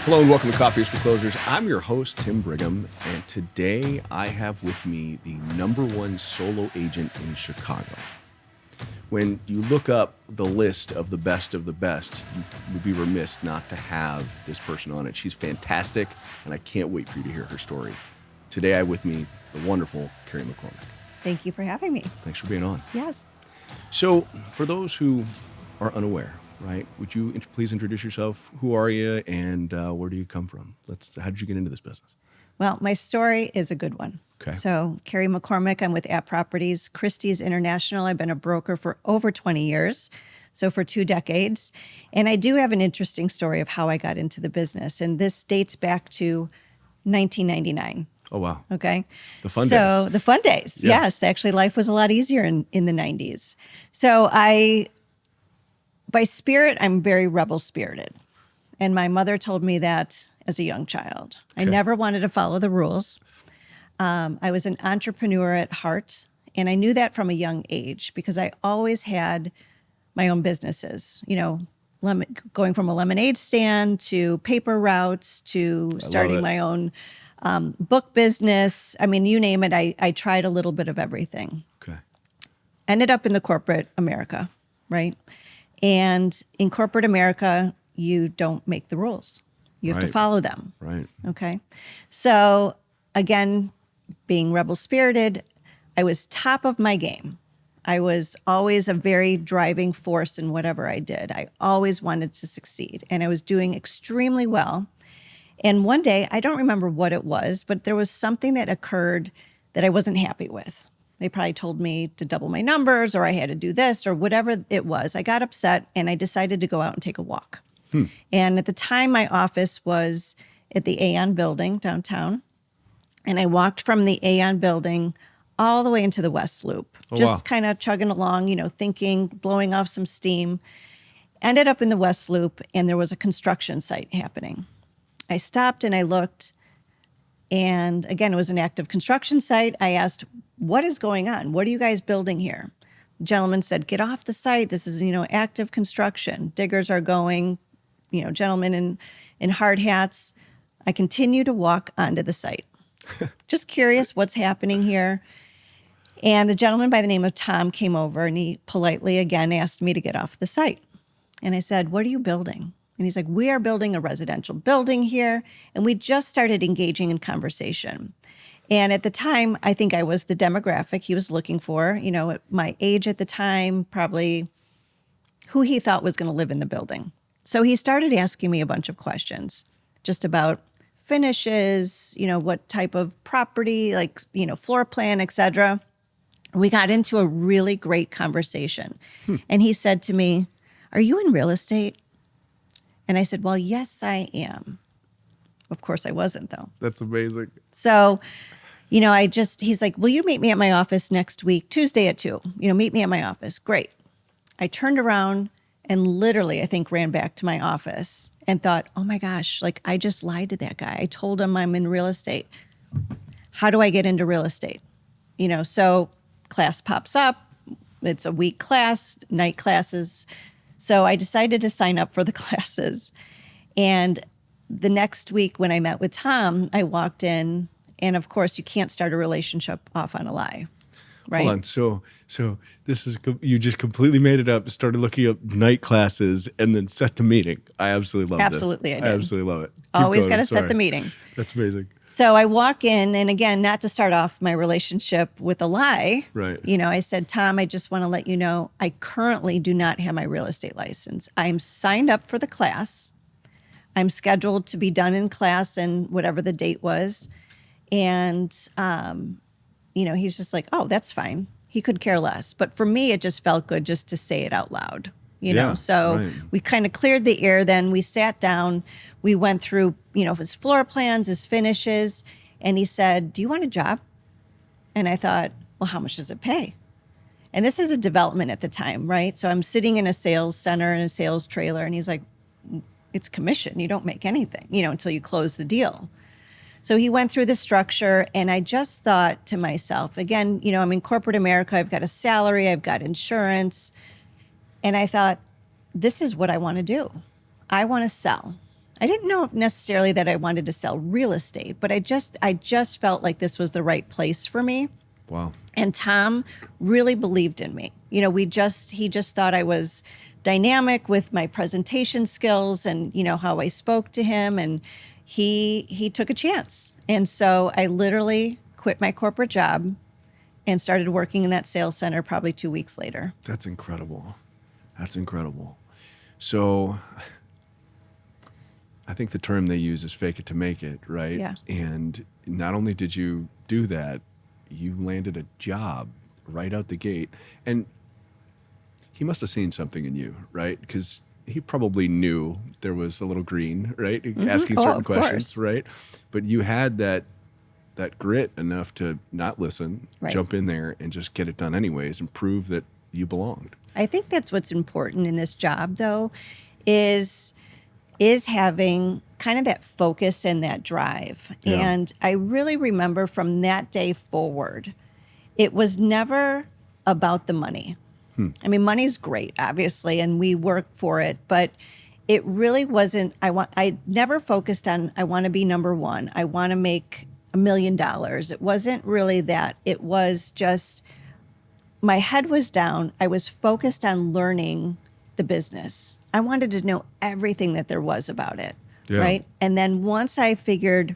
Hello and welcome to Coffee is for Closers. I'm your host, Tim Brigham, and today I have with me the #1 solo agent in Chicago. When you look up the list of the best, you would be remiss not to have this person on it. She's fantastic, and I can't wait for you to hear her story. Today I have with me the wonderful Carrie McCormick. Thank you for having me. Thanks for being on. Yes. So for those who are unaware, right, would you please introduce yourself? Who are you, and where do you come from? How did you get into this business? Well, my story is a good one. Okay. So, Carrie McCormick, I'm with App Properties, Christie's International. I've been a broker for over 20 years, so for 2 decades. And I do have an interesting story of how I got into the business, and this dates back to 1999. Oh, wow. Okay. The fun days. So, the fun days. Yeah. Yes. Actually, life was a lot easier in the 90s. So, by spirit, I'm very rebel spirited. And my mother told me that as a young child. I never wanted to follow the rules. I was an entrepreneur at heart, and I knew that from a young age because I always had my own businesses, going from a lemonade stand to paper routes to starting my own book business. I mean, you name it, I tried a little bit of everything. Okay. Ended up in the corporate America, right? And in corporate America, you don't make the rules. You have to follow them. Right. Okay. So again, being rebel spirited, I was top of my game. I was always a very driving force in whatever I did. I always wanted to succeed, and I was doing extremely well. And one day, I don't remember what it was, but there was something that occurred that I wasn't happy with. They probably told me to double my numbers, or I had to do this, or whatever it was. I got upset, and I decided to go out and take a walk. And at the time, my office was at the Aon building downtown. And I walked from the Aon building all the way into the West Loop, just kind of chugging along, thinking, blowing off some steam. Ended up in the West Loop, and there was a construction site happening. I stopped and I looked, and again, it was an active construction site. I asked, what is going on? What are you guys building here? The gentleman said, get off the site. This is, active construction. Diggers are going, gentlemen in hard hats. I continue to walk onto the site. Just curious what's happening here. And the gentleman by the name of Tom came over, and he politely again asked me to get off the site. And I said, what are you building? And he's like, we are building a residential building here. And we just started engaging in conversation. And at the time, I think I was the demographic he was looking for, at my age at the time, probably who he thought was going to live in the building. So he started asking me a bunch of questions just about finishes, what type of property, like, floor plan, et cetera. We got into a really great conversation. And he said to me, are you in real estate? And I said, well, yes, I am. Of course I wasn't, though. That's amazing. So, he's like, will you meet me at my office next week, Tuesday at 2? Meet me at my office. Great. I turned around and literally, I think, ran back to my office and thought, oh my gosh, I just lied to that guy. I told him I'm in real estate. How do I get into real estate? So class pops up. It's a week class, night classes. So I decided to sign up for the classes. And the next week when I met with Tom, I walked in, and of course you can't start a relationship off on a lie. Right. Hold on. So this is, you just completely made it up, started looking up night classes, and then set the meeting. I absolutely love this. Absolutely, I did. I absolutely love it. Always got to set the meeting. That's amazing. So I walk in, and again, not to start off my relationship with a lie. Right. I said, Tom, I just want to let you know, I currently do not have my real estate license. I'm signed up for the class. I'm scheduled to be done in class, and whatever the date was. And, he's just like, oh, that's fine. He could care less. But for me, it just felt good just to say it out loud, So right. We kind of cleared the air. Then we sat down. We went through, his floor plans, his finishes. And he said, do you want a job? And I thought, well, how much does it pay? And this is a development at the time, right? So I'm sitting in a sales center in a sales trailer. And he's like, it's commission. You don't make anything, until you close the deal. So he went through the structure, and I just thought to myself, again, I'm in corporate America. I've got a salary. I've got insurance. And I thought, this is what I want to do. I want to sell. I didn't know necessarily that I wanted to sell real estate, but I just felt like this was the right place for me. Wow. And Tom really believed in me. You know, he just thought I was dynamic with my presentation skills and, you know, how I spoke to him, and he took a chance. And so I literally quit my corporate job and started working in that sales center probably 2 weeks later. That's incredible. That's incredible. So I think the term they use is fake it to make it, right? Yeah. And not only did you do that, you landed a job right out the gate. And he must have seen something in you, right? Because he probably knew there was a little green, right? Asking certain of questions, course. right? But you had that grit enough to not listen, Right. jump in there and just get it done anyways and prove that you belonged. I think that's what's important in this job, though, is having kind of that focus and that drive. Yeah. And I really remember from that day forward, it was never about the money. I mean, money's great, obviously, and we work for it, but it really wasn't. I never focused on, I want to be number one. I want to make $1 million. It wasn't really that. It was just, my head was down. I was focused on learning the business. I wanted to know everything that there was about it, Yeah. right? And then once I figured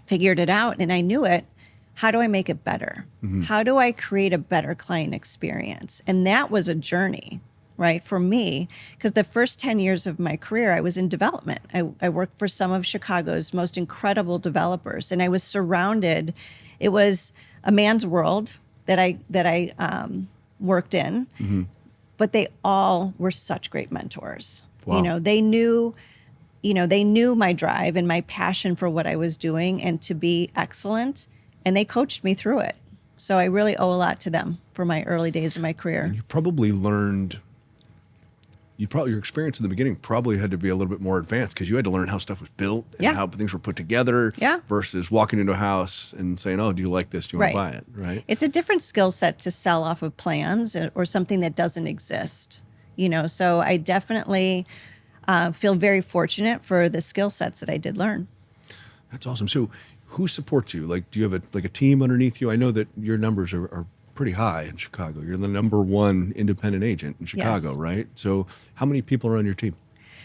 it out and I knew it, how do I make it better? How do I create a better client experience? And that was a journey, right, for me, because the first 10 years of my career, I was in development. I worked for some of Chicago's most incredible developers, and I was surrounded. It was a man's world that I worked in, but they all were such great mentors. Wow. You know, they knew my drive and my passion for what I was doing and to be excellent, and they coached me through it. So I really owe a lot to them for my early days of my career. You probably learned, your experience in the beginning probably had to be a little bit more advanced because you had to learn how stuff was built and Yeah. how things were put together Yeah. versus walking into a house and saying, oh, do you like this? Do you want to buy Right. it? Right. It's a different skill set to sell off of plans or something that doesn't exist, you know. So I definitely feel very fortunate for the skill sets that I did learn. That's awesome. So who supports you? Like, do you have a team underneath you? I know that your numbers are pretty high in Chicago. You're the number one independent agent in Chicago, Yes. right? So how many people are on your team?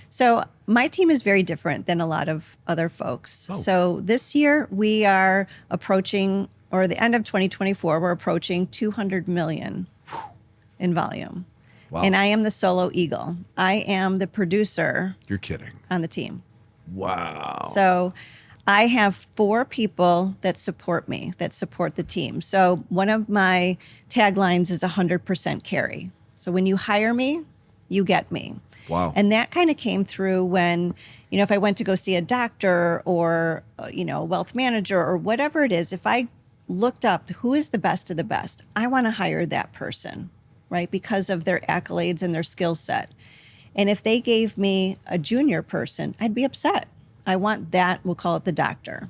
So my team is very different than a lot of other folks. Oh. So this year we are approaching, or the end of 2024, we're approaching 200 million in volume. Wow. And I am the solo eagle. I am the producer You're kidding. on the team. Wow. So I have 4 people that support me, that support the team. So one of my taglines is 100% Carrie. So when you hire me, you get me. Wow. And that kind of came through when, you know, if I went to go see a doctor or, you know, a wealth manager or whatever it is, if I looked up who is the best of the best, I want to hire that person, right? Because of their accolades and their skill set. And if they gave me a junior person, I'd be upset. I want that, we'll call it the doctor.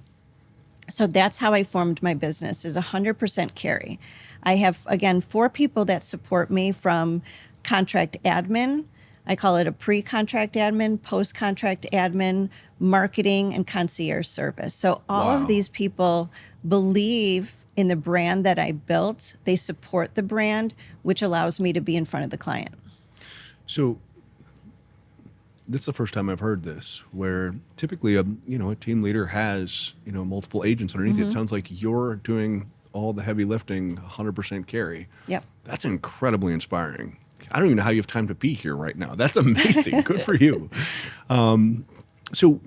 So that's how I formed my business, is 100% Carrie. I have, again, 4 people that support me, from contract admin, I call it a pre-contract admin, post-contract admin, marketing, and concierge service. So all Wow. of these people believe in the brand that I built. They support the brand, which allows me to be in front of the client. So that's the first time I've heard this, where typically a team leader has, multiple agents underneath it. It sounds like you're doing all the heavy lifting, 100% Carrie. Yep. That's incredibly inspiring. I don't even know how you have time to be here right now. That's amazing. Good for you. So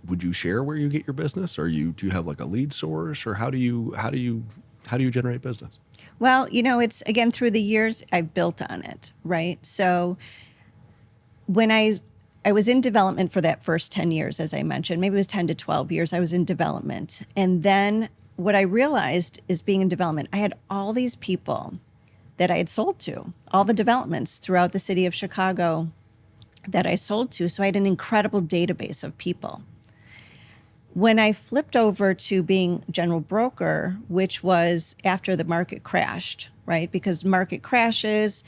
would you share where you get your business? Or do you have like a lead source, or how do you generate business? Well, it's, again, through the years, I've built on it, right? So when I was in development for that first 10 years, as I mentioned, maybe it was 10 to 12 years, I was in development. And then what I realized is, being in development, I had all these people that I had sold to, all the developments throughout the city of Chicago that I sold to. So I had an incredible database of people. When I flipped over to being general broker, which was after the market crashed, right? Because market crashes,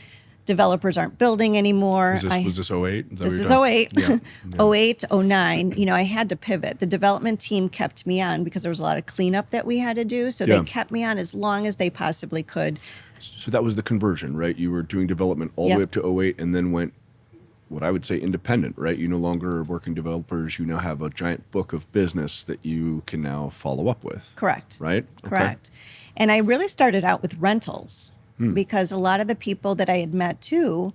developers aren't building anymore. Was this '08? This is '08. Yeah. '08, '09. I had to pivot. The development team kept me on because there was a lot of cleanup that we had to do. So they kept me on as long as they possibly could. So that was the conversion, right? You were doing development all the way up to '08 and then went, what I would say, independent, right? You no longer are working developers. You now have a giant book of business that you can now follow up with. Correct. Right? Correct. Okay. And I really started out with rentals because a lot of the people that I had met too,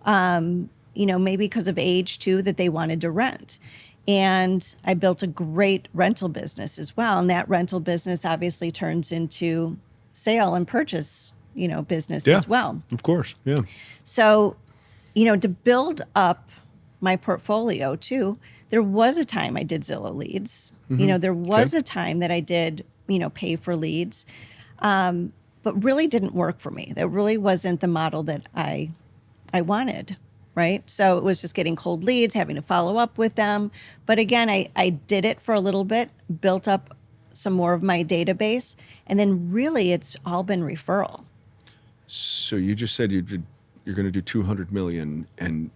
maybe because of age too, that they wanted to rent. And I built a great rental business as well. And that rental business obviously turns into sale and purchase, business as well. Of course. Yeah. So, to build up my portfolio too, there was a time I did Zillow leads. There was a time that I did, pay for leads, but really didn't work for me. That really wasn't the model that I wanted, right? So it was just getting cold leads, having to follow up with them. But again, I did it for a little bit, built up some more of my database, and then really it's all been referral. So you just said you're going to do 200 million and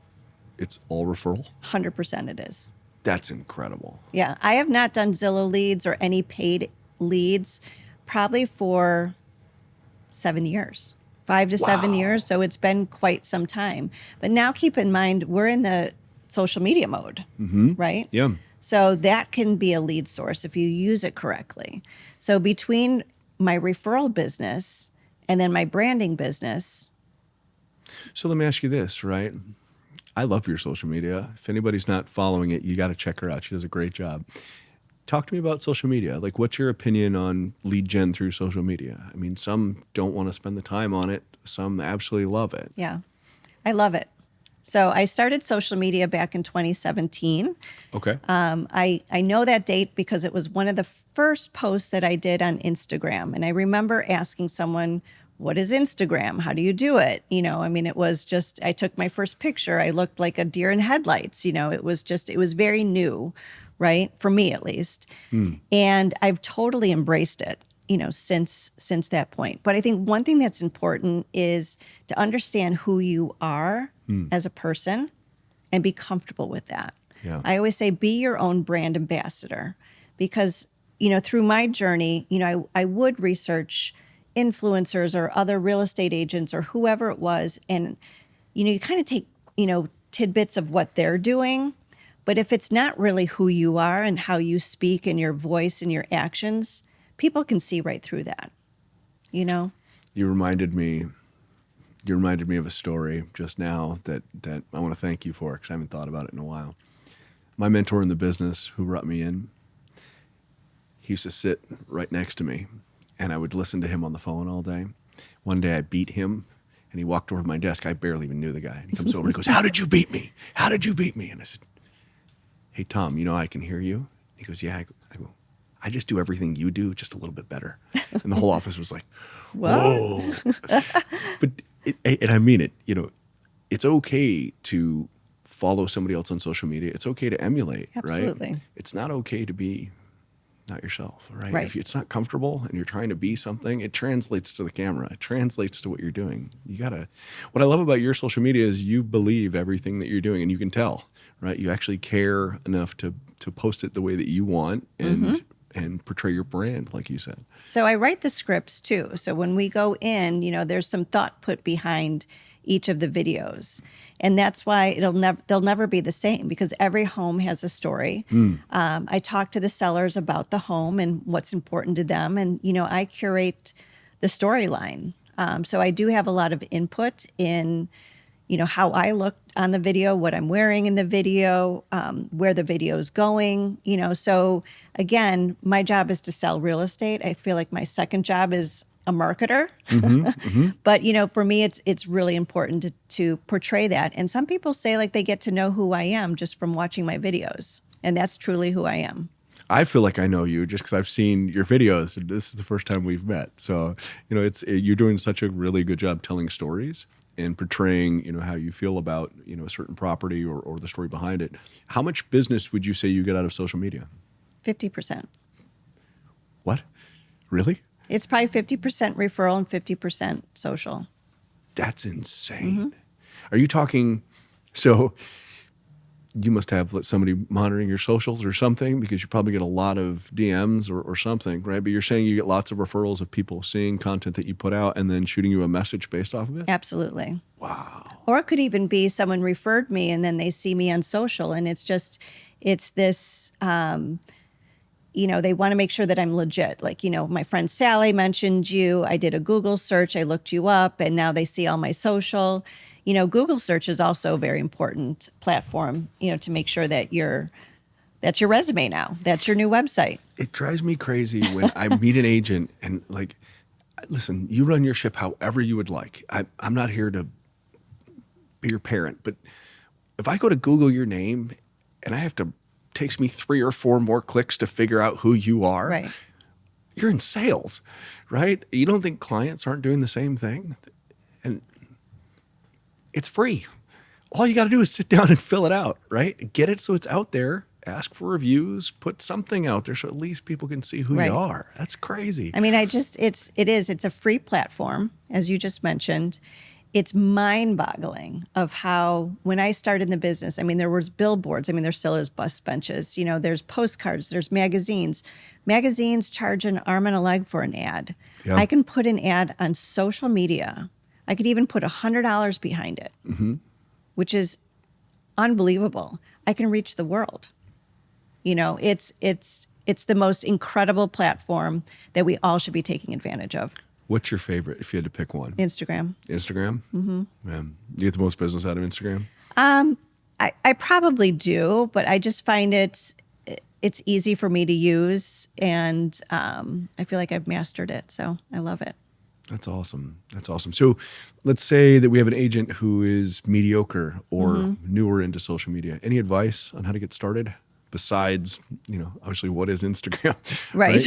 it's all referral? 100% it is. That's incredible. Yeah. I have not done Zillow leads or any paid leads probably for 7 years, 5 to 7 years. So it's been quite some time. But now keep in mind, we're in the social media mode, right? Yeah. So that can be a lead source if you use it correctly. So between my referral business and then my branding business. So let me ask you this, right? I love your social media. If anybody's not following it, you got to check her out. She does a great job. Talk to me about social media. Like, what's your opinion on lead gen through social media? I mean, some don't want to spend the time on it. Some absolutely love it. Yeah, I love it. So I started social media back in 2017. Okay. I know that date because it was one of the first posts that I did on Instagram. And I remember asking someone, what is Instagram? How do you do it? It was just, I took my first picture. I looked like a deer in headlights. It was very new, right? For me, at least. And I've totally embraced it, since that point. But I think one thing that's important is to understand who you are as a person and be comfortable with that. Yeah. I always say, be your own brand ambassador because, through my journey, I would research influencers or other real estate agents or whoever it was. And, you kind of take, tidbits of what they're doing. But if it's not really who you are and how you speak and your voice and your actions, people can see right through that, You reminded me of a story just now that I want to thank you for because I haven't thought about it in a while. My mentor in the business who brought me in, he used to sit right next to me and I would listen to him on the phone all day. One day I beat him and he walked over to my desk. I barely even knew the guy. And he comes over and he goes, "How did you beat me? How did you beat me?" And I said, "Hey, Tom, I can hear you." He goes, "Yeah." I go, "I just do everything you do, just a little bit better." And the whole office was like, whoa. But and I mean it, it's okay to follow somebody else on social media. It's okay to emulate, Absolutely. Right? It's not okay to be not yourself, right? Right. If it's not comfortable and you're trying to be something, it translates to the camera. It translates to what you're doing. What I love about your social media is you believe everything that you're doing and you can tell, right? You actually care enough to post it the way that you want and portray your brand, like you said. So I write the scripts too. So when we go in, there's some thought put behind each of the videos. And that's why they'll never be the same because every home has a story. I talk to the sellers about the home and what's important to them. And, I curate the storyline. So I do have a lot of input in, how I look on the video, what I'm wearing in the video, where the video is going, So again, my job is to sell real estate. I feel like my second job is a marketer. But, for me, it's really important to portray that. And some people say like they get to know who I am just from watching my videos. And that's truly who I am. I feel like I know you just because I've seen your videos. And this is the first time we've met. So, you're doing such a really good job telling stories and portraying, how you feel about, a certain property or the story behind it. How much business would you say you get out of social media? 50%. What? Really? It's probably 50% referral and 50% social. That's insane. Are you talking, so you must have somebody monitoring your socials or something, because you probably get a lot of DMs or something, right? But you're saying you get lots of referrals of people seeing content that you put out and then shooting you a message based off of it? Absolutely. Wow. Or it could even be someone referred me and then they see me on social and it's this, they want to make sure that I'm legit. Like, my friend Sally mentioned you. I did a Google search. I looked you up and now they see all my social. Google search is also a very important platform, to make sure that that's your resume now. That's your new website. It drives me crazy when I meet an agent and like, listen, you run your ship however you would like. I'm not here to be your parent, but if I go to Google your name and takes me 3 or 4 more clicks to figure out who you are, Right. You're in sales, right? You don't think clients aren't doing the same thing? And it's free. All you got to do is sit down and fill it out, right? Get it so it's out there. Ask for reviews. Put something out there so at least people can see who Right. you are. That's crazy. I mean, it's a free platform, as you just mentioned. It's mind-boggling of how, when I started in the business, I mean, there was billboards. I mean, there still is bus benches. There's postcards. There's magazines. Magazines charge an arm and a leg for an ad. Yeah. I can put an ad on social media. I could even put $100 behind it, which is unbelievable. I can reach the world. It's the most incredible platform that we all should be taking advantage of. What's your favorite if you had to pick one? Instagram. Instagram? Mm-hmm. Yeah. You get the most business out of Instagram? I probably do, but I just find it's easy for me to use, and I feel like I've mastered it, so I love it. That's awesome. That's awesome. So let's say that we have an agent who is mediocre or newer into social media. Any advice on how to get started besides, obviously what is Instagram? Right.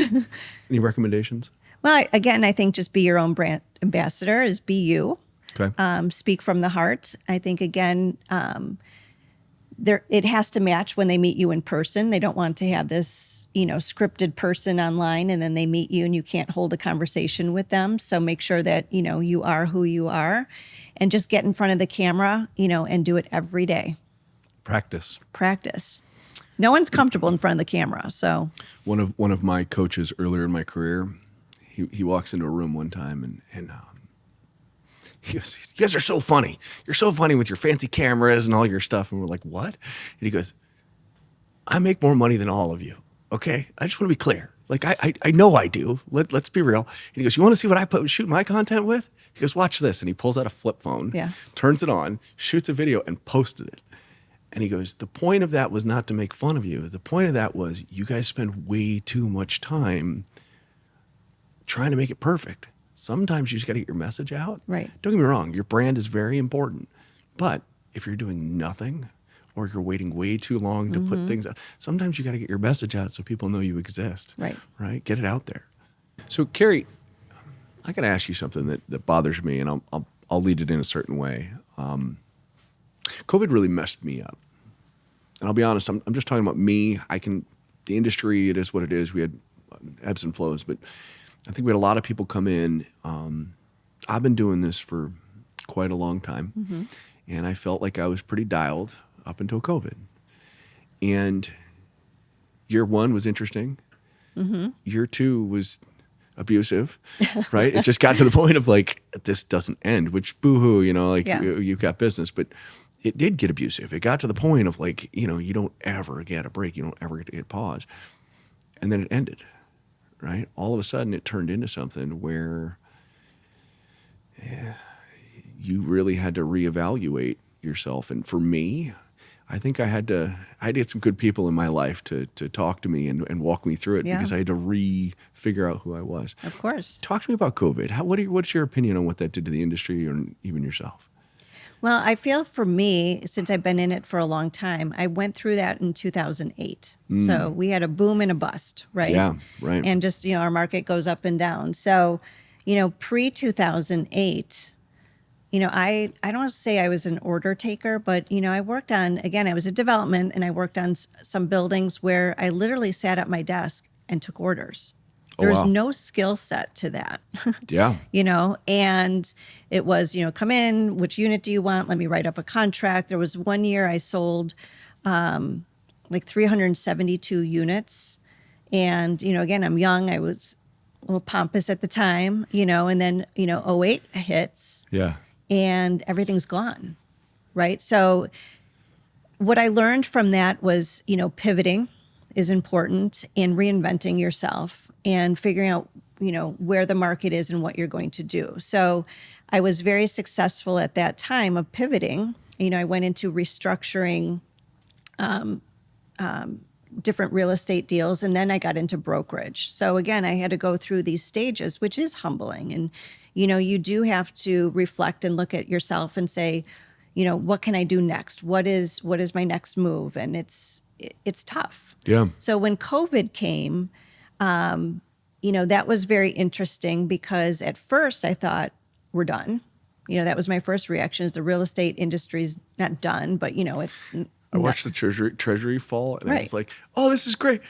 Any recommendations? Well, again, I think just be your own brand ambassador, is be you. Okay. Speak from the heart. I think, again, it has to match when they meet you in person. They don't want to have this, scripted person online and then they meet you and you can't hold a conversation with them. So make sure that, you are who you are, and just get in front of the camera, and do it every day. Practice. No one's comfortable in front of the camera. So One of my coaches earlier in my career, he walks into a room one time and he goes, "You guys are so funny. You're so funny with your fancy cameras and all your stuff." And we're like, "What?" And he goes, "I make more money than all of you. Okay, I just want to be clear. Like I know I do. Let's be real." And he goes, "You want to see what I shoot my content with?" He goes, "Watch this." And he pulls out a flip phone, Yeah. turns it on, shoots a video, and posted it. And he goes, "The point of that was not to make fun of you. The point of that was you guys spend way too much time trying to make it perfect. Sometimes you just got to get your message out." Right. Don't get me wrong. Your brand is very important. But if you're doing nothing or you're waiting way too long to put things out, sometimes you got to get your message out so people know you exist. Right. Right? Get it out there. So, Carrie, I got to ask you something that bothers me, and I'll lead it in a certain way. COVID really messed me up. And I'll be honest, I'm just talking about me. The industry, it is what it is. We had ebbs and flows, but I think we had a lot of people come in. I've been doing this for quite a long time, and I felt like I was pretty dialed up until COVID. And year 1 was interesting. Year 2 was abusive, right? It just got to the point of like, this doesn't end, which boo-hoo, Yeah. you've got business. But it did get abusive. It got to the point of like, you don't ever get a break. You don't ever get to hit pause. And then it ended. Right? All of a sudden, it turned into something where you really had to reevaluate yourself. And for me, I think I had to get some good people in my life to talk to me and walk me through it, Yeah. because I had to figure out who I was. Of course. Talk to me about COVID. What's your opinion on what that did to the industry or even yourself? Well, I feel for me, since I've been in it for a long time, I went through that in 2008. So we had a boom and a bust, right? Yeah, right. And just, our market goes up and down. So, pre-2008, I don't want to say I was an order taker, but, I worked on, again, I was a development and I worked on some buildings where I literally sat at my desk and took orders. Oh, There was wow. no skill set to that, Yeah. and it was, come in, which unit do you want? Let me write up a contract. There was one year I sold like 372 units. And, again, I'm young. I was a little pompous at the time, and then, '08 hits Yeah. and everything's gone. Right. So what I learned from that was, pivoting is important and reinventing yourself and figuring out, where the market is and what you're going to do. So I was very successful at that time of pivoting. I went into restructuring different real estate deals, and then I got into brokerage. So again, I had to go through these stages, which is humbling. And, you do have to reflect and look at yourself and say, what can I do next? What is my next move? And it's tough. Yeah. So when COVID came, that was very interesting because at first I thought we're done. That was my first reaction is the real estate industry's not done, but it's I watched the treasury fall, and I was right. like, "Oh, this is great!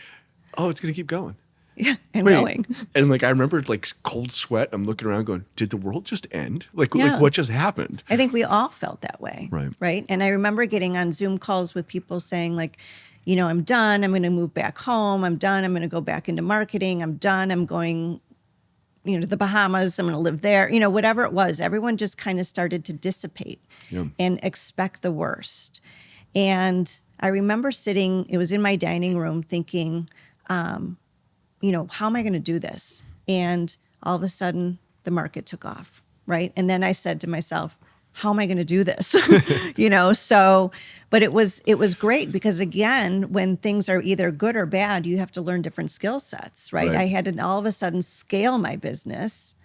Oh, it's gonna keep going." Yeah, and Wait, going. and like I remember like cold sweat. I'm looking around, going, "Did the world just end? Like Yeah. what just happened?" I think we all felt that way. Right. Right. And I remember getting on Zoom calls with people saying, like, I'm done. I'm going to move back home. I'm done. I'm going to go back into marketing. I'm done. I'm going, to the Bahamas. I'm going to live there. Whatever it was, everyone just kind of started to dissipate Yeah. and expect the worst. And I remember sitting, it was in my dining room thinking, how am I going to do this? And all of a sudden, the market took off, right? And then I said to myself, how am I going to do this? So, but it was great because again, when things are either good or bad, you have to learn different skill sets, right? Right. I had to all of a sudden scale my business,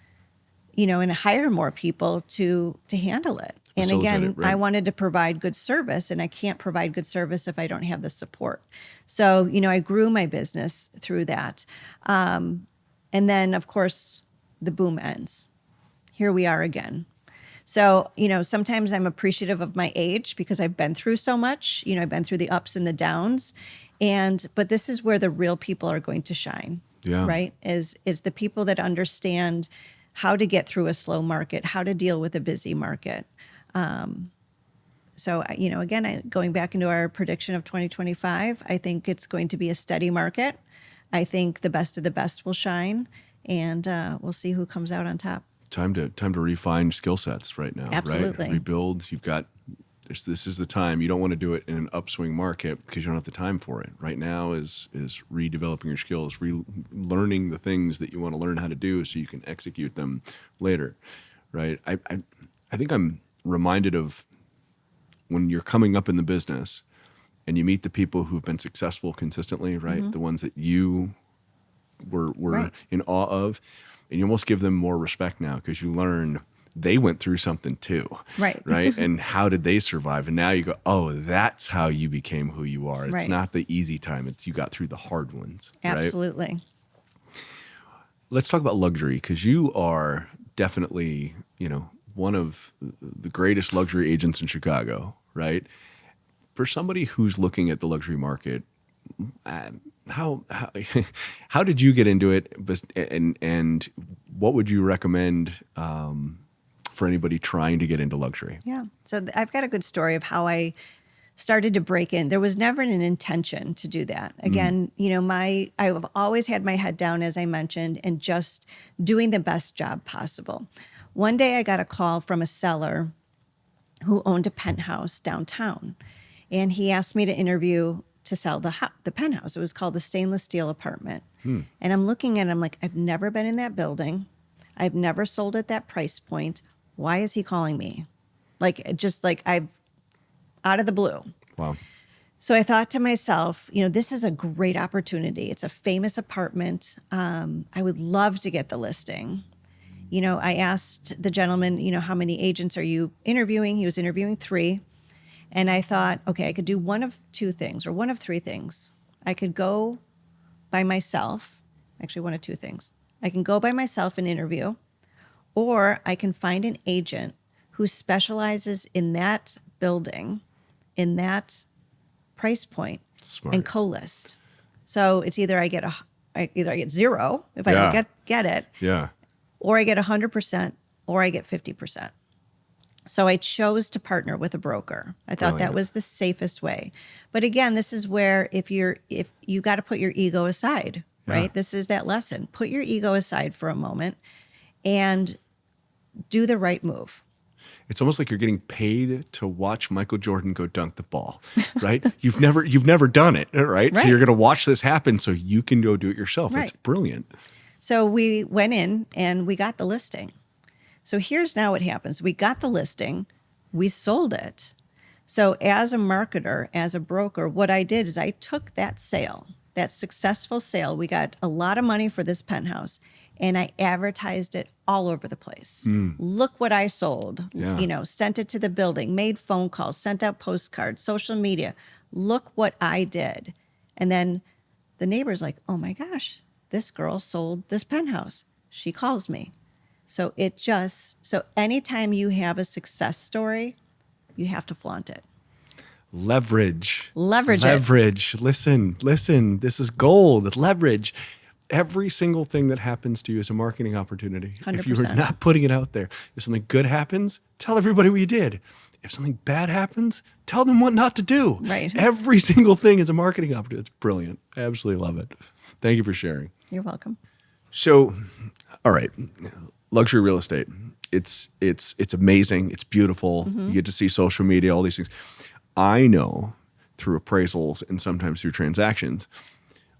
and hire more people to handle it. And Facilitate again, it, right. I wanted to provide good service, and I can't provide good service if I don't have the support. So, I grew my business through that. And then, of course, the boom ends. Here we are again. So, sometimes I'm appreciative of my age because I've been through so much. I've been through the ups and the downs. But this is where the real people are going to shine, Yeah. right? Is the people that understand how to get through a slow market, how to deal with a busy market. So, again, going back into our prediction of 2025, I think it's going to be a steady market. I think the best of the best will shine, and we'll see who comes out on top. Time to refine skill sets right now. Absolutely. Right? Rebuild. You've got this is the time. You don't want to do it in an upswing market because you don't have the time for it. Right now is redeveloping your skills, learning the things that you want to learn how to do so you can execute them later. Right? I think I'm reminded of when you're coming up in the business and you meet the people who've been successful consistently, right? Mm-hmm. The ones that you were Right. in awe of, and you almost give them more respect now because you learn they went through something too. Right. Right. And how did they survive? And now you go, oh, that's how you became who you are. It's Right. not the easy time. It's you got through the hard ones. Right? Absolutely. Let's talk about luxury because you are definitely, one of the greatest luxury agents in Chicago, right? For somebody who's looking at the luxury market, how how did you get into it? And what would you recommend for anybody trying to get into luxury? Yeah. So I've got a good story of how I started to break in. There was never an intention to do that. Again, I've always had my head down, as I mentioned, and just doing the best job possible. One day I got a call from a seller who owned a penthouse downtown, and he asked me to interview to sell the penthouse. It was called the Stainless Steel Apartment. And I'm looking at it, I'm like, I've never been in that building. I've never sold at that price point. Why is he calling me? I've out of the blue. Wow. So I thought to myself, this is a great opportunity. It's a famous apartment. I would love to get the listing. I asked the gentleman, how many agents are you interviewing? He was interviewing 3. And I thought, okay, I could do one of 2 things or one of 3 things. I could go by myself. Actually, one of 2 things. I can go by myself and interview, or I can find an agent who specializes in that building, in that price point, Smart. and co-list. So it's either I get either I get zero if I don't get it, Yeah. or I get 100%, or I get 50%. So I chose to partner with a broker. I thought that Brilliant. was the safest way. But again, this is where if you got to put your ego aside, right? Yeah. This is that lesson. Put your ego aside for a moment and do the right move. It's almost like you're getting paid to watch Michael Jordan go dunk the ball, right? You've never done it, right? So Right. you're going to watch this happen so you can go do it yourself. Right. That's brilliant. So we went in and we got the listing. So here's now what happens. We got the listing, we sold it. So as a marketer, as a broker, what I did is I took that sale, that successful sale. We got a lot of money for this penthouse and I advertised it all over the place. Look what I sold, Yeah. Sent it to the building, made phone calls, sent out postcards, social media. Look what I did. And then the neighbor's like, oh my gosh, this girl sold this penthouse. She calls me. So anytime you have a success story, you have to flaunt it. Leverage. Leverage it. Leverage. Listen. This is gold. Leverage. Every single thing that happens to you is a marketing opportunity. 100%. If you are not putting it out there, if something good happens, tell everybody what you did. If something bad happens, tell them what not to do. Right. Every single thing is a marketing opportunity. It's brilliant. I absolutely love it. Thank you for sharing. You're welcome. So, all right, luxury real estate. It's amazing. It's beautiful. You get to see social media, all these things. I know through appraisals and sometimes through transactions,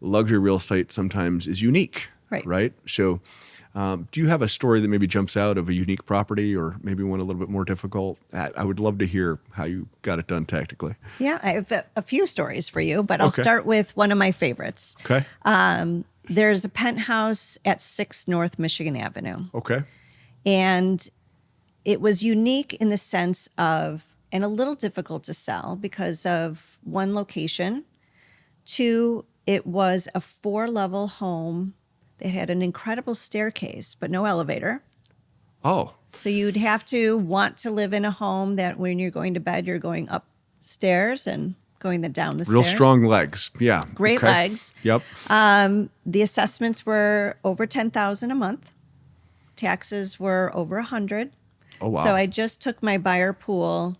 luxury real estate sometimes is unique. Right. So, do you have a story that maybe jumps out of a unique property or maybe one a little bit more difficult? I would love to hear how you got it done tactically. Yeah, I have a few stories for you, but I'll Okay. start with one of my favorites. Okay. There's a penthouse at 6 North Michigan Avenue. Okay. And it was unique in the sense of, and a little difficult to sell because of one, location. 2, it was a 4-level home that had an incredible staircase, but no elevator. Oh, So you'd have to want to live in a home that when you're going to bed, you're going upstairs and going down the real stairs. strong legs. Yeah. Great Okay. legs. Yep. The assessments were over $10,000 a month. Taxes were over $100. Oh, wow. So I just took my buyer pool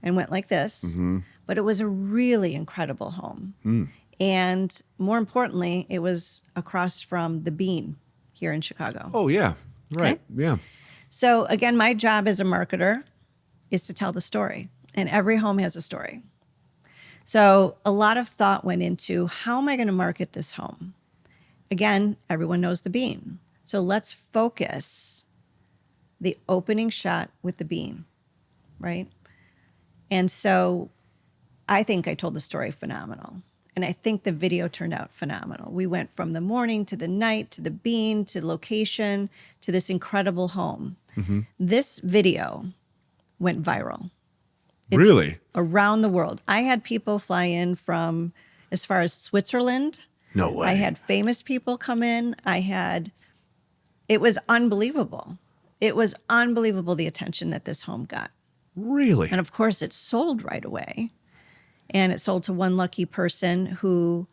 and went like this. But it was a really incredible home. And more importantly, it was across from the Bean here in Chicago. Oh, yeah. Right. Okay. Yeah. So again, my job as a marketer is to tell the story. And every home has a story. So a lot of thought went into how am I going to market this home? Again, everyone knows the Bean. So let's focus the opening shot with the Bean, right? And so I think I told the story phenomenal. And I think the video turned out phenomenal. We went from the morning to the night to the Bean to location to this incredible home. This video went viral. It's Really? around the world. I had people fly in from as far as Switzerland. No way. I had famous people come in. It was unbelievable. It was unbelievable the attention that this home got. Really? And of course, it sold right away. And it sold to one lucky person who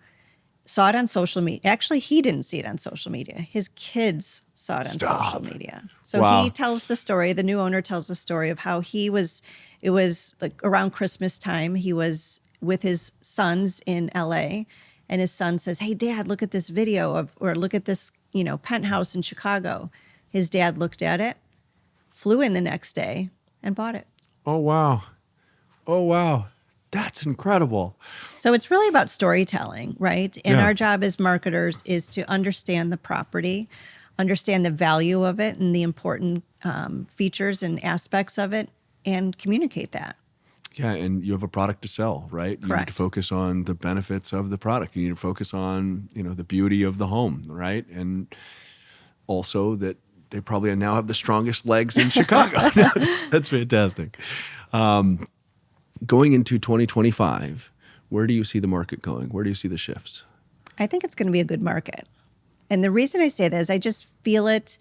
saw it on social media. Actually, he didn't see it on social media. His kids saw it on social media. So Wow. he tells the story. The new owner tells the story of how it was like around Christmas time. He was with his sons in LA. And his son says, hey, Dad, look at this video or look at this, penthouse in Chicago. His dad looked at it, flew in the next day and bought it. Oh, wow. Oh, wow. That's incredible. So it's really about storytelling, right? And Yeah. our job as marketers is to understand the property, understand the value of it and the important features and aspects of it, and communicate that. Yeah, and you have a product to sell, right? You need Correct. to focus on the benefits of the product. You need to focus on, the beauty of the home, right? And also that they probably now have the strongest legs in Chicago. That's fantastic. Going into 2025, where do you see the market going? Where do you see the shifts? I think it's going to be a good market. And the reason I say that is I just feel it,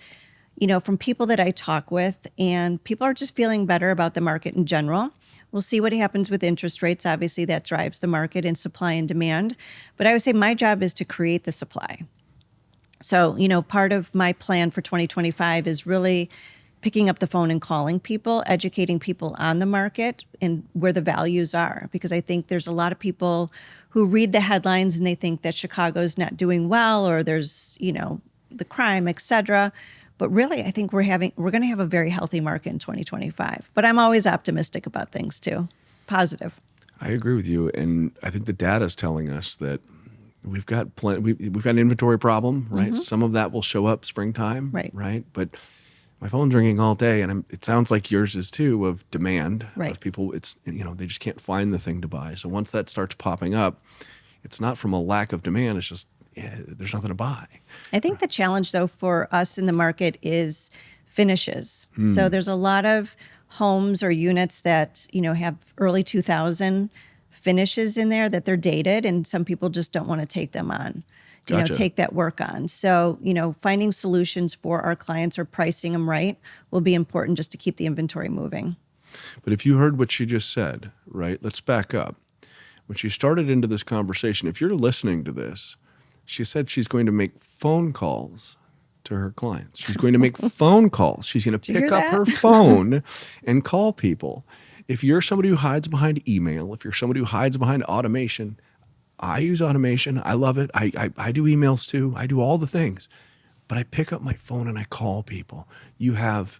from people that I talk with, and people are just feeling better about the market in general. We'll see what happens with interest rates. Obviously, that drives the market and supply and demand. But I would say my job is to create the supply. So, part of my plan for 2025 is really picking up the phone and calling people, educating people on the market and where the values are. Because I think there's a lot of people who read the headlines and they think that Chicago's not doing well, or there's, the crime, et cetera. But really, I think we're going to have a very healthy market in 2025. But I'm always optimistic about things too, positive. I agree with you, and I think the data is telling us that we've got we've got an inventory problem, right? Some of that will show up springtime, right? But my phone's ringing all day, and it sounds like yours is too, of demand of people. It's they just can't find the thing to buy. So once that starts popping up, it's not from a lack of demand. It's just there's nothing to buy. I think the challenge, though, for us in the market is finishes. So there's a lot of homes or units that have early 2000 finishes in there that they're dated, and some people just don't want to take them on. Gotcha. Take that work on. So, finding solutions for our clients or pricing them right will be important just to keep the inventory moving. But if you heard what she just said, right, let's back up. When she started into this conversation, if you're listening to this, she said she's going to make phone calls to her clients. She's going to make phone calls. She's going to pick up her phone and call people. If you're somebody who hides behind email, if you're somebody who hides behind automation, I use automation. I love it. I do emails too. I do all the things. But I pick up my phone and I call people. You have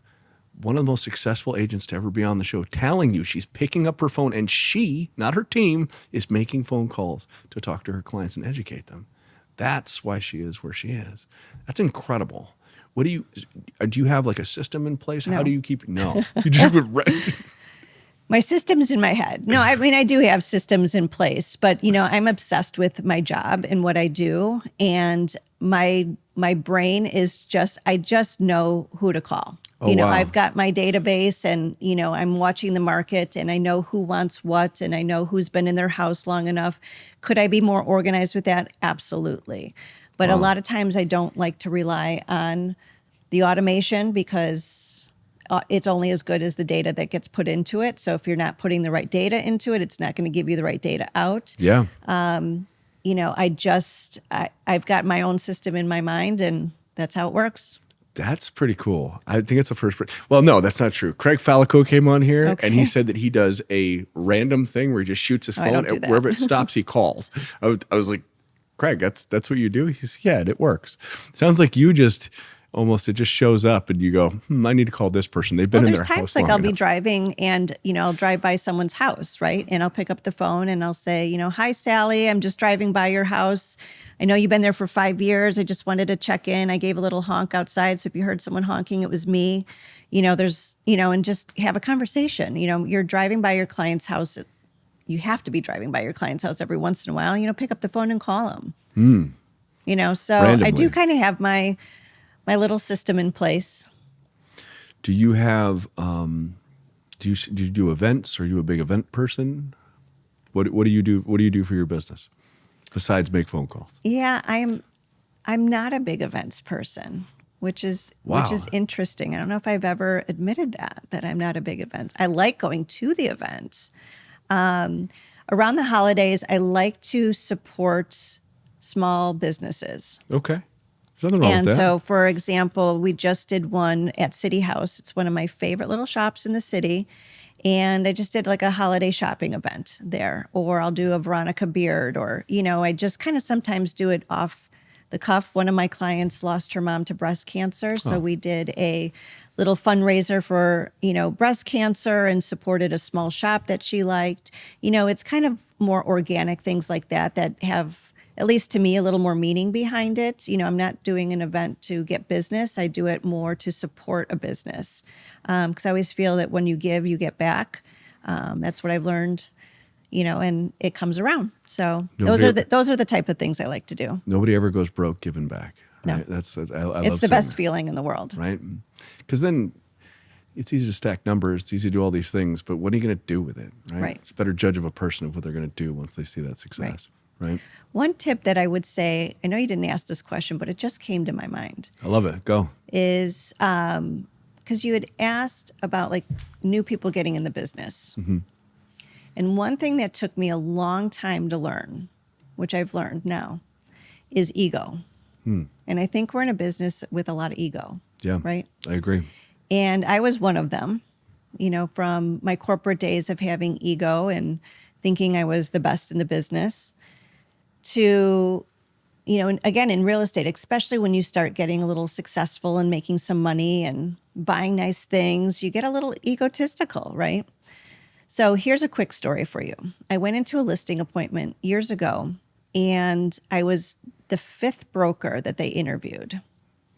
one of the most successful agents to ever be on the show telling you she's picking up her phone, and she, not her team, is making phone calls to talk to her clients and educate them. That's why she is where she is. That's incredible. What do you have like a system in place? No. How do you keep? No, you just My system's in my head. No, I mean, I do have systems in place, but I'm obsessed with my job and what I do. And my brain is I just know who to call. Wow. I've got my database, and, I'm watching the market, and I know who wants what, and I know who's been in their house long enough. Could I be more organized with that? Absolutely. But a lot of times I don't like to rely on the automation because it's only as good as the data that gets put into it. So if you're not putting the right data into it, it's not going to give you the right data out. Yeah. I've got my own system in my mind, and that's how it works. That's pretty cool. I think it's the first. Well, no, that's not true. Craig Fallico came on here, and he said that he does a random thing where he just shoots his phone, and wherever it stops, he calls. I was like, Craig, that's what you do? He said, yeah, it works. Sounds like you just almost, it just shows up and you go, I need to call this person. They've been in their house long enough. There's times like I'll be driving and, I'll drive by someone's house, right? And I'll pick up the phone and I'll say, hi, Sally, I'm just driving by your house. I know you've been there for 5 years. I just wanted to check in. I gave a little honk outside. So if you heard someone honking, it was me. And just have a conversation. You're driving by your client's house. You have to be driving by your client's house every once in a while. Pick up the phone and call them. So randomly. I do kind of have my little system in place. Do you have, do you do events? Are you a big event person? What do you do? What do you do for your business besides make phone calls? Yeah, I'm not a big events person, which is interesting. I don't know if I've ever admitted that I'm not a big event. I like going to the events. Around the holidays, I like to support small businesses. Okay. There's nothing wrong with that. And so, for example, we just did one at City House. It's one of my favorite little shops in the city. And I just did like a holiday shopping event there. Or I'll do a Veronica Beard. Or, I just kind of sometimes do it off the cuff. One of my clients lost her mom to breast cancer. So we did a little fundraiser for, breast cancer and supported a small shop that she liked. It's kind of more organic things like that have, at least to me, a little more meaning behind it. I'm not doing an event to get business. I do it more to support a business. Because I always feel that when you give, you get back. That's what I've learned, and it comes around. So those are the type of things I like to do. Nobody ever goes broke giving back. Right? No. I it's the best feeling in the world. Right? Because then it's easy to stack numbers. It's easy to do all these things. But what are you going to do with it? Right? It's a better judge of a person of what they're going to do once they see that success. Right? One tip that I would say, I know you didn't ask this question, but it just came to my mind. I love it. Go. Is because you had asked about like new people getting in the business. Mm-hmm. And one thing that took me a long time to learn, which I've learned now, is ego. And I think we're in a business with a lot of ego. Yeah. Right. I agree. And I was one of them, from my corporate days of having ego and thinking I was the best in the business to, and again, in real estate, especially when you start getting a little successful and making some money and buying nice things, you get a little egotistical, right? So here's a quick story for you. I went into a listing appointment years ago, and I was the 5th broker that they interviewed.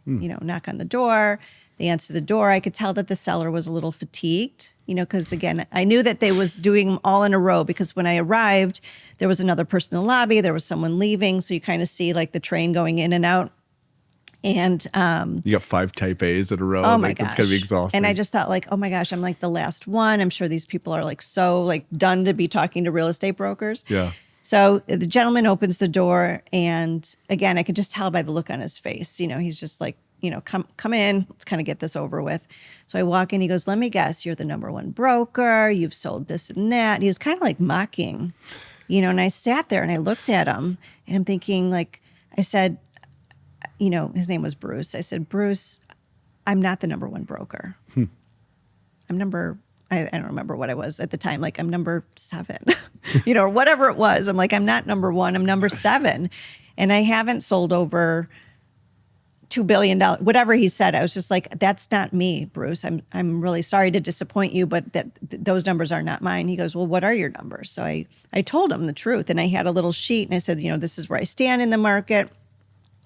Knock on the door. They answer the door. I could tell that the seller was a little fatigued, because again, I knew that they was doing them all in a row because when I arrived, there was another person in the lobby. There was someone leaving. So you kind of see like the train going in and out. And you got 5 type A's in a row. Oh my gosh. It's going to be exhausting. And I just thought like, oh my gosh, I'm like the last one. I'm sure these people are like so like done to be talking to real estate brokers. Yeah. So the gentleman opens the door, and again, I could just tell by the look on his face. He's just like, come in. Let's kind of get this over with. So I walk in. He goes, "Let me guess, you're the number one broker. You've sold this and that." He was kind of like mocking, And I sat there and I looked at him, and I'm thinking, like, I said, his name was Bruce. I said, "Bruce, I'm not the number one broker. I'm number." I don't remember what I was at the time. Like, I'm number 7, or whatever it was. I'm like, I'm not number 1. I'm number 7. And I haven't sold over $2 billion, whatever he said. I was just like, that's not me, Bruce. I'm really sorry to disappoint you, but those numbers are not mine. He goes, "Well, what are your numbers?" So I told him the truth. And I had a little sheet, and I said, this is where I stand in the market.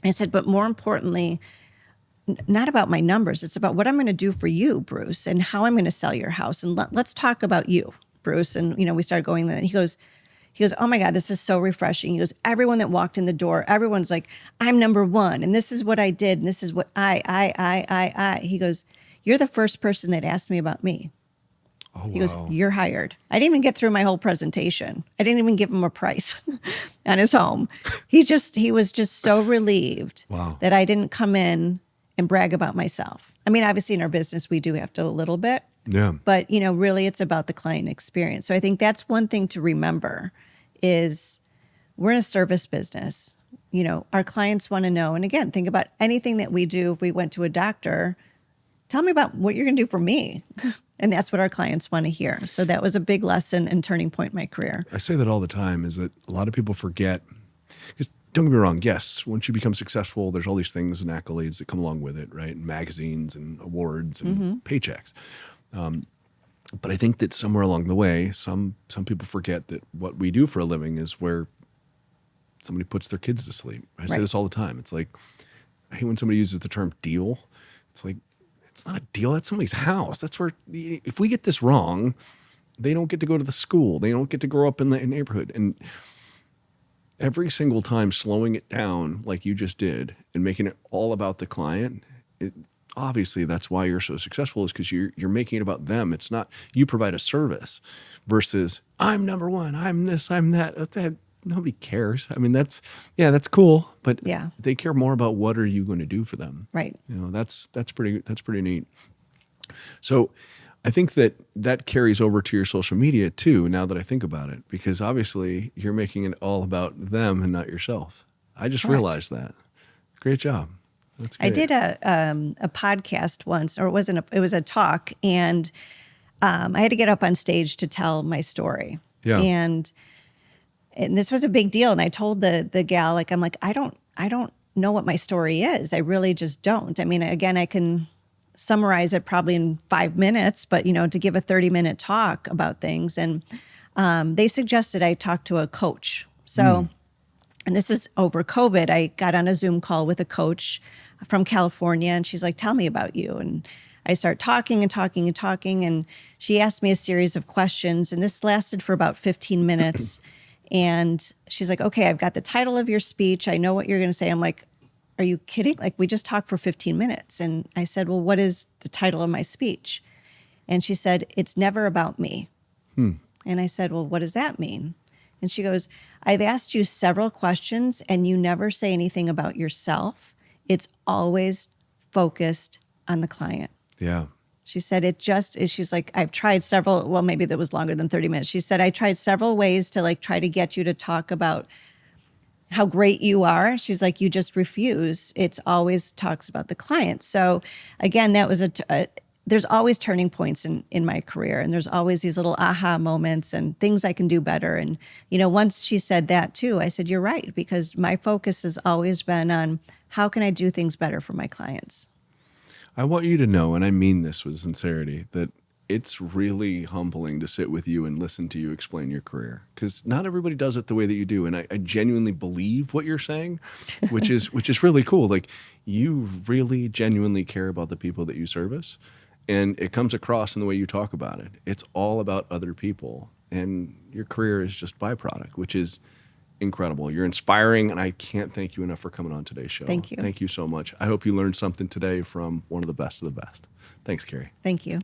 I said, but more importantly, not about my numbers. It's about what I'm going to do for you, Bruce, and how I'm going to sell your house. And let's talk about you, Bruce. And, we started going there. And he goes, "Oh my God, this is so refreshing." He goes, "Everyone that walked in the door, everyone's like, I'm number 1. And this is what I did. And this is what I. He goes, "You're the first person that asked me about me." Oh, wow. He goes, "You're hired." I didn't even get through my whole presentation. I didn't even give him a price on his home. He was just so relieved that I didn't come in and brag about myself. I mean, obviously in our business, we do have to a little bit. Yeah. But, really it's about the client experience. So I think that's one thing to remember is we're in a service business. Our clients want to know. And again, think about anything that we do. If we went to a doctor, tell me about what you're going to do for me. And that's what our clients want to hear. So that was a big lesson and turning point in my career. I say that all the time is that a lot of people forget, because don't get me wrong, yes, once you become successful, there's all these things and accolades that come along with it, right? And magazines and awards and paychecks. But I think that somewhere along the way, some people forget that what we do for a living is where somebody puts their kids to sleep. I say this all the time. It's like, I hate when somebody uses the term deal. It's like, it's not a deal. That's somebody's house. That's where, if we get this wrong, they don't get to go to the school. They don't get to grow up in the neighborhood. And every single time slowing it down like you just did and making it all about the client, obviously that's why you're so successful, is because you're making it about them. It's not, you provide a service versus I'm number 1, I'm this, I'm that. Nobody cares. I mean, that's cool, but they care more about what are you going to do for them. Right. That's pretty neat. So I think that carries over to your social media too, now that I think about it, because obviously you're making it all about them and not yourself. I just realized that. Great job. That's great. I did a podcast once, or it was a talk, and I had to get up on stage to tell my story. Yeah. And this was a big deal. And I told the gal, like, I'm like, I don't know what my story is. I really just don't. I mean, again, I can summarize it probably in 5 minutes, but to give a 30-minute talk about things. And they suggested I talk to a coach. So, and this is over COVID, I got on a Zoom call with a coach from California, and she's like, "Tell me about you." And I start talking and talking and talking. And she asked me a series of questions, and this lasted for about 15 minutes. And she's like, "Okay, I've got the title of your speech. I know what you're going to say." I'm like, "Are you kidding? Like, we just talked for 15 minutes. And I said, "Well, what is the title of my speech?" And she said, "It's never about me." And I said, "Well, what does that mean?" And she goes, "I've asked you several questions and you never say anything about yourself. It's always focused on the client." Yeah. She said, "It just is." She's like, "I've tried several," well, maybe that was longer than 30 minutes. She said, "I tried several ways to like try to get you to talk about how great you are. She's like, you just refuse. It's always talks about the client. So again, that was there's always turning points in my career, and there's always these little aha moments and things I can do better. And, once she said that too, I said, you're right, because my focus has always been on how can I do things better for my clients? I want you to know, and I mean this with sincerity, that it's really humbling to sit with you and listen to you explain your career, because not everybody does it the way that you do. And I genuinely believe what you're saying, which is really cool. Like, you really genuinely care about the people that you service, and it comes across in the way you talk about it. It's all about other people, and your career is just byproduct, which is incredible. You're inspiring, and I can't thank you enough for coming on today's show. Thank you. Thank you so much. I hope you learned something today from one of the best of the best. Thanks, Carrie. Thank you.